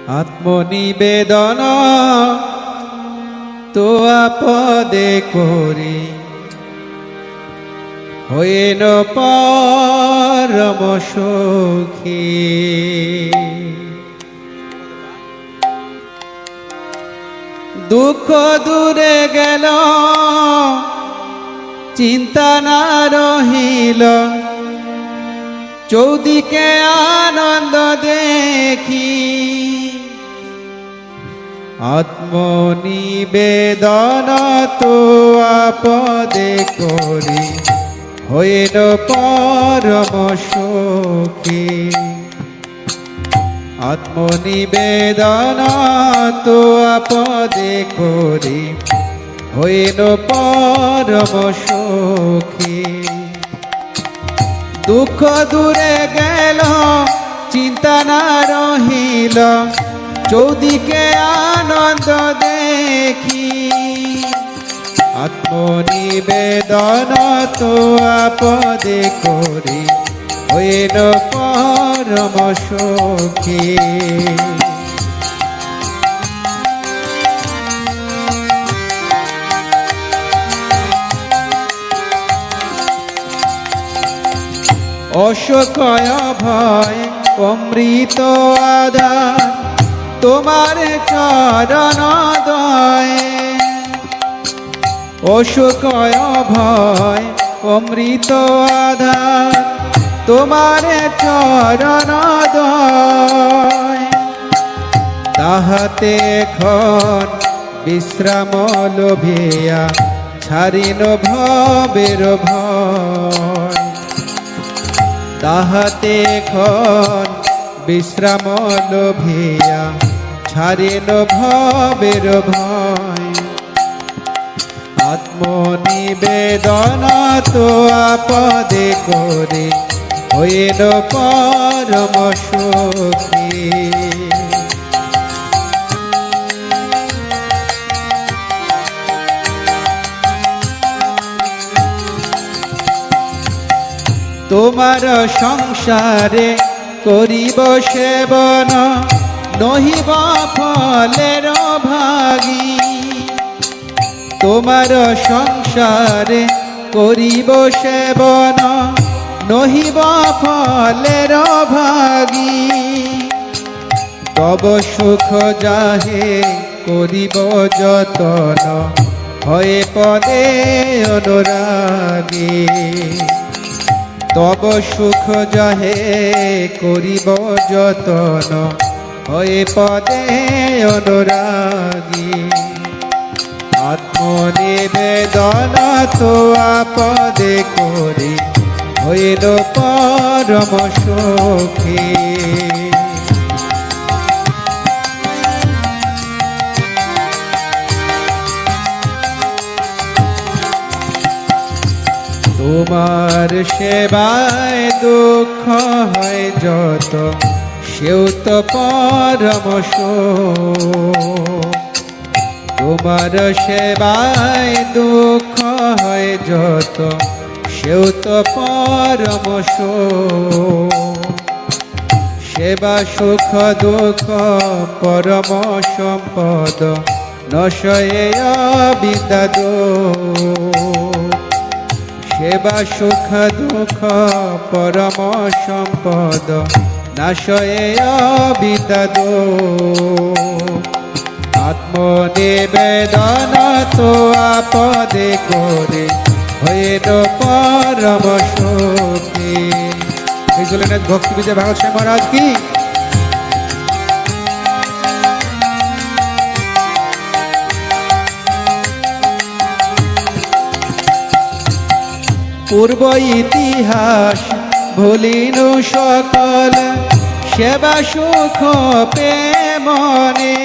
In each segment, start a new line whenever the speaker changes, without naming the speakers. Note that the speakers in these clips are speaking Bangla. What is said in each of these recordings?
আত্মনিবেদন তো আপদে করি, হইন পরম সুখী। দুঃখ দূরে গেল, চিন্তা না রহিল, চৌদিকে আনন্দ দেখি। আত্মনিবেদন তো আপদে করি, হইল পরম সুখী। আত্মনিবেদন তো আপদে করি, হইল পরম সুখী। দুঃখ দূরে গেল, চিন্তা না রহিল, চৌদিকে আনন্দ দেখি। আত্মনিবেদন তো আপদে করি, হইল পরম সুখী। অশোকয় ভয় অমৃত আধার, তোমার চরণ দয়ে। অশোকয় ভয় অমৃত আধার, তোমার চরণ দয়ে। তাহাতে এখন বিশ্রাম লোভিয়া, ছাড়িন ভবের ভয়। তাহাতে এখন বিশ্রাম লোভিয়া, ছাড়িন ভবের ভয়। আত্মনিবেদন তো আপদে করি, হইল পরম সুখী। তোমার সংসারে করিব সেবন, নহিব ফলের ভাগী। তোমার সংসারে করিব সেবন, নহিব ফলের ভাগী। তব সুখ যাহে করিব যতন, হয়ে পদে অনুরাগী। তব সুখ যাহে করিব যতন, হয়ে পদে অনুরাগী। আত্মনিবেদন তো আপদে করি, হইল পরম সুখী। তোমার সেবায় দুঃখ হয় যত, সেও তো পরম সুখ। তোমার সেবায় দুঃখ হয় যত, সেও তো পরম সুখ। সেবা সুখ দুঃখ পরম সম্পদ, নশয়ে বিদ্যাদ। সেবা সুখ দুঃখ পরম সম্পদ, নাশয়ে বিদ্যাদ। আত্মনিবেদন তো আপদে করে, হইল পরম সুখী। এই জন্য ভক্তি বিজয় ভাগবত স্বামী মহারাজ কি। পূর্ব ইতিহাস ভুলিনু সকল, সেবা সুখ প্রেমনে।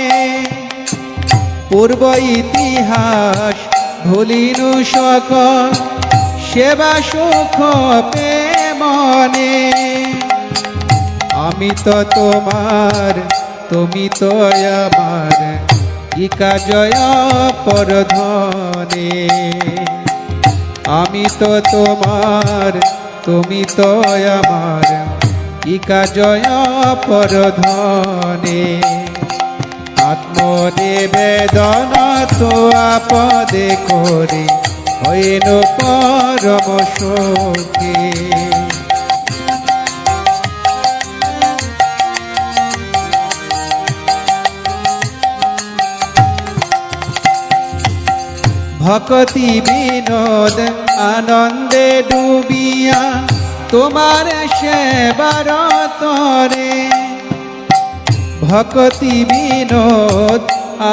পূর্ব ইতিহাস ভুলিনু সকল, সেবা সুখ প্রেমনে। আমি তো তোমার, তুমি তো আমার, কি কাজয় পরধনে। আমি তো তোমার, তুমি তো আমার, কি কাজয় পরধনে। আত্মনিবেদন তো আপদে করে হইল পরম সুখী। ভক্তি বিনোদ আনন্দে ডুবিয়া তোমার সেবার তরে, ভক্তি বিনোদ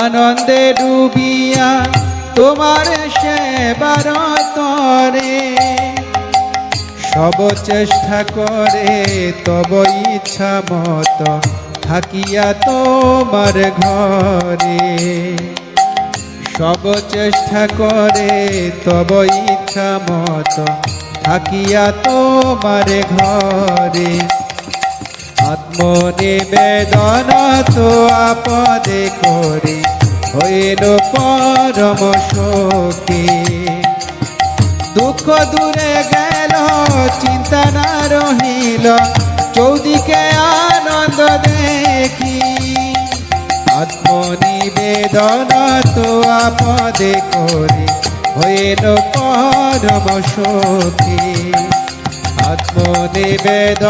আনন্দে ডুবিয়া তোমার সেবার তরে, সব চেষ্টা করে তব ইচ্ছা মত থাকিয়া তোমার ঘরে, সব চেষ্টা করে তব ইচ্ছা মত থাকিয়া তোমার ঘরে, আত্মনিবেদন তো আপদে করে হইল পরম সুখী। দুঃখ দূরে গেল চিন্তা না রহিল চৌদিকে আনন্দ দেখি, আত্মনিবেদন তো আপদে করে হইল পরম সুখী। আত্মনিবেদন